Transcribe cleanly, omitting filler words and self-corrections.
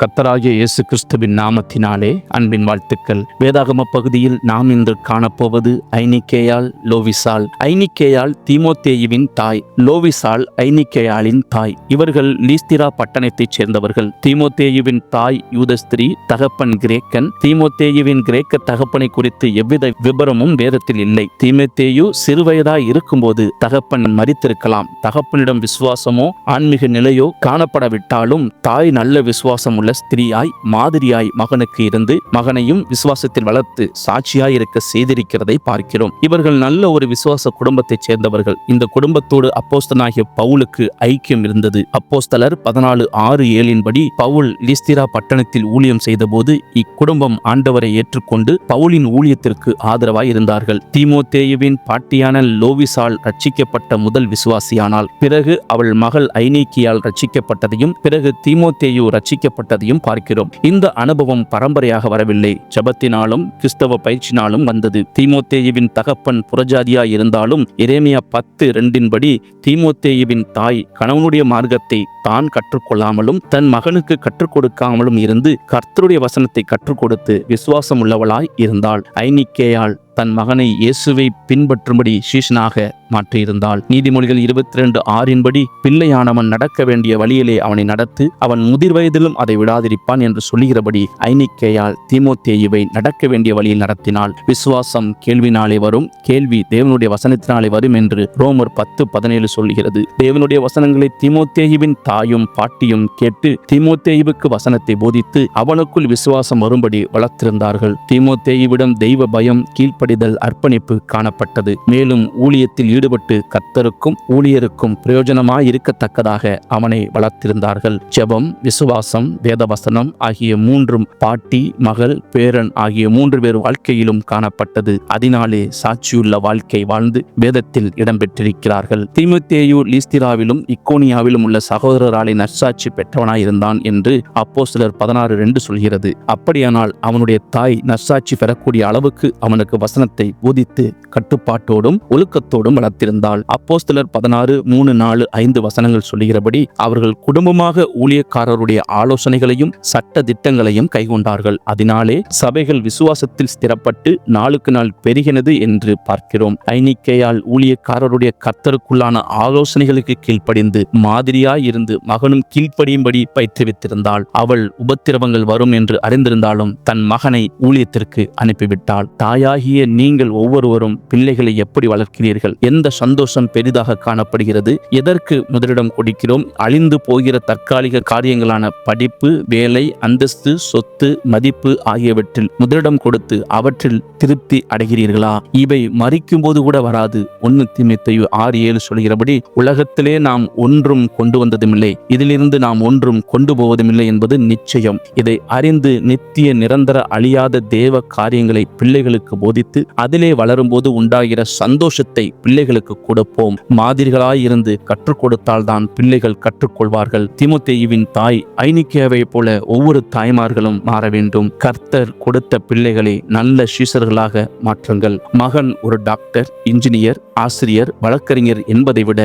கர்த்தராகிய இயேசு கிறிஸ்துவின் நாமத்தினாலே அன்பின் வாழ்த்துக்கள். வேதாகம பகுதியில் நாம் இன்று காணப்போவது ஐனிக்கேயாள், லோவிசாள். ஐனிக்கேயாள் தீமோத்தேயுவின் தாய், லோவிசாள் ஐனிக்கேயாளின் தாய். இவர்கள் லீஸ்திரா பட்டணத்தைச் சேர்ந்தவர்கள். தீமோத்தேயுவின் தாய் யூத ஸ்திரீ, தகப்பன் கிரேக்கன். தீமோத்தேயுவின் கிரேக்க தகப்பனை குறித்து எவ்வித விபரமும் வேதத்தில் இல்லை. தீமோத்தேயு சிறுவயதாய் இருக்கும்போது தகப்பன் மரித்திருக்கலாம். தகப்பனிடம் விசுவாசமோ ஆன்மீக நிலையோ காணப்படவிட்டாலும் தாய் நல்ல விசுவாசம் உள்ள ஸ்திரீயாய் மாதிரியாய் மகனுக்கு இருந்து மகனையும் விசுவாசத்தில் வளர்த்து சாட்சியாய் இருக்க செய்திருக்கிறதை பார்க்கிறோம். இவர்கள் நல்ல ஒரு விசுவாச குடும்பத்தைச் சேர்ந்தவர்கள். இந்த குடும்பத்தோடு அப்போஸ்தலனாகிய பவுலுக்கு ஐக்கியம் இருந்தது. அப்போஸ்தலர் 14:6-7 பவுல் லீஸ்திரா பட்டணத்தில் ஊழியம் செய்தபோது இக்குடும்பம் ஆண்டவரை ஏற்றுக்கொண்டு பவுலின் ஊழியத்திற்கு ஆதரவாய் இருந்தார்கள். தீமோத்தேயுவின் பாட்டியான லோவிசாள் ரட்சிக்கப்பட்ட முதல் விசுவாசியானால். பிறகு அவள் மகள் ஐனிக்கேயாள் ரட்சிக்கப்பட்டதையும் பிறகு தீமோத்தேயு ரட்சிக்கப்பட்டதையும் பார்க்கிறோம். இந்த அனுபவம் பரம்பரையாக வரவில்லை, ஜெபத்தினாலும் கிறிஸ்தவ பயிற்சினாலும் வந்தது. தீமோத்தேயுவின் தகப்பன் புறஜாதியாய் இருந்தாலும் எரேமியா 10:2 தீமோத்தேயுவின் தாய் கணவனுடைய மார்க்கத்தை தான் கற்றுக்கொள்ளாமலும் தன் மகனுக்கு கற்றுக் கொடுக்காமலும் இருந்து கர்த்தருடைய வசனத்தை கற்றுக் கொடுத்து விசுவாசம் உள்ளவளாய் இருந்தாள். ஐனிக்கேயாள் தன் மகனை இயேசுவை பின்பற்றும்படி சீஷனாக மாற்றியிருந்தாள். நீதிமொழிகள் 22:6 பிள்ளையானவன் நடக்க வேண்டிய வழியிலே அவனை நடத்து, அவன் முதிர் வயதிலும் அதை விடாதிருப்பான் என்று சொல்லுகிறபடி ஐனிக்கேயாள் தீமோத்தேயுவை நடக்க வேண்டிய வழியில் நடத்தினாள். விசுவாசம் கேள்வினாலே வரும், கேள்வி தேவனுடைய வசனத்தினாலே வரும் என்று ரோமர் 10:17 சொல்கிறது. தேவனுடைய வசனங்களை தீமோத்தேயுவின் தாயும் பாட்டியும் கேட்டு தீமோத்தேயுவுக்கு வசனத்தை போதித்து அவனுக்குள் விசுவாசம் வரும்படி வளர்த்திருந்தார்கள். தீமோத்தேயுவிடம் தெய்வ பயம், கீழ்ப்படிதல், அர்ப்பணிப்பு காணப்பட்டது. மேலும் ஊழியத்தில் ஈடுபட்டு கர்த்தருக்கும் ஊழியருக்கும் பிரயோஜனமாய் இருக்கத்தக்கதாக அவனை வளர்த்திருந்தார்கள். ஜெபம், விசுவாசம், வேதவசனம் ஆகிய 3 பாட்டி, மகள், பேரன் ஆகிய 3 பேர் வாழ்க்கையிலும் காணப்பட்டது. அதனாலே சாட்சியுள்ள வாழ்க்கை வாழ்ந்து வேதத்தில் இடம்பெற்றிருக்கிறார்கள். தீமோத்தேயு லீஸ்திராவிலும் இக்கோனியாவிலும் உள்ள சகோதரராலே நற்சாட்சி பெற்றவனாயிருந்தான் என்று அப்போஸ்தலர் 16:2 சொல்கிறது. அப்படியானால் அவனுடைய தாய் நற்சாட்சி பெறக்கூடிய அளவுக்கு அவனுக்கு வசனத்தை போதித்து கட்டுப்பாட்டோடும் ஒழுக்கத்தோடும் வளர்த்திருந்தாள். அப்போஸ்தலர் 16:3-4-5 வசனங்கள் சொல்லுகிறபடி அவர்கள் குடும்பமாக ஊழியக்காரருடைய ஆலோசனைகளையும் சட்ட திட்டங்களையும் கைகொண்டார்கள். அதனாலே சபைகள் விசுவாசத்தில் ஸ்திரப்பட்டு நாளுக்கு நாள் பெருகினது என்று பார்க்கிறோம். ஐனிக்கேயாள் ஊழியக்காரருடைய கர்த்தருக்குள்ளான ஆலோசனைகளுக்கு கீழ்ப்படிந்து மாதிரியாய் இருந்து மகனும் கீழ்ப்படியும்படி பயிற்றுவித்திருந்தாள். அவள் உபத்திரவங்கள் வரும் என்று அறிந்திருந்தாலும் தன் மகனை ஊழியத்திற்கு அனுப்பிவிட்டாள். தாயாகிய நீங்கள் ஒவ்வொருவரும் பிள்ளைகளை எப்படி வளர்க்கிறீர்கள்? எந்த சந்தோஷம் பெரிதாக காணப்படுகிறது? எதற்கு முதலிடம் கொடுக்கிறோம்? அழிந்து போகிற தற்காலிக காரியங்களான படிப்பு, வேலை, அந்தஸ்து, சொத்து, மதிப்பு ஆகியவற்றில் முதலிடம் கொடுத்து அவற்றில் திருப்தி அடைகிறீர்களா? இவை மரிக்கும் போது கூட வராது. 1 தீமோத்தேயு 6:7 சொல்கிறபடி உலகத்திலே நாம் ஒன்றும் கொண்டு வந்ததுமில்லை, இதிலிருந்து நாம் ஒன்றும் கொண்டு போவதுமில்லை என்பது நிச்சயம். இதை அறிந்து நித்திய நிரந்தர அழியாத தேவ காரியங்களை பிள்ளைகளுக்கு போதித்து அதிலே வளரும்போது உண்டாகிற சந்தோஷத்தை பிள்ளைகளுக்கு கொடுப்போம். மாதிரிகளாயிருந்து கற்றுக் கொடுத்தால்தான் பிள்ளைகள் கற்றுக்கொள்வார்கள். தீமோத்தேயுவின் தாய் ஐனிக்கேயாவை போல ஒவ்வொரு தாய்மார்களும் மாற வேண்டும். கர்த்தர் கொடுத்த பிள்ளைகளை நல்ல சீஷர்களாக மாற்றுங்கள். மகன் ஒரு டாக்டர், இன்ஜினியர், ஆசிரியர், வழக்கறிஞர் என்பதை விட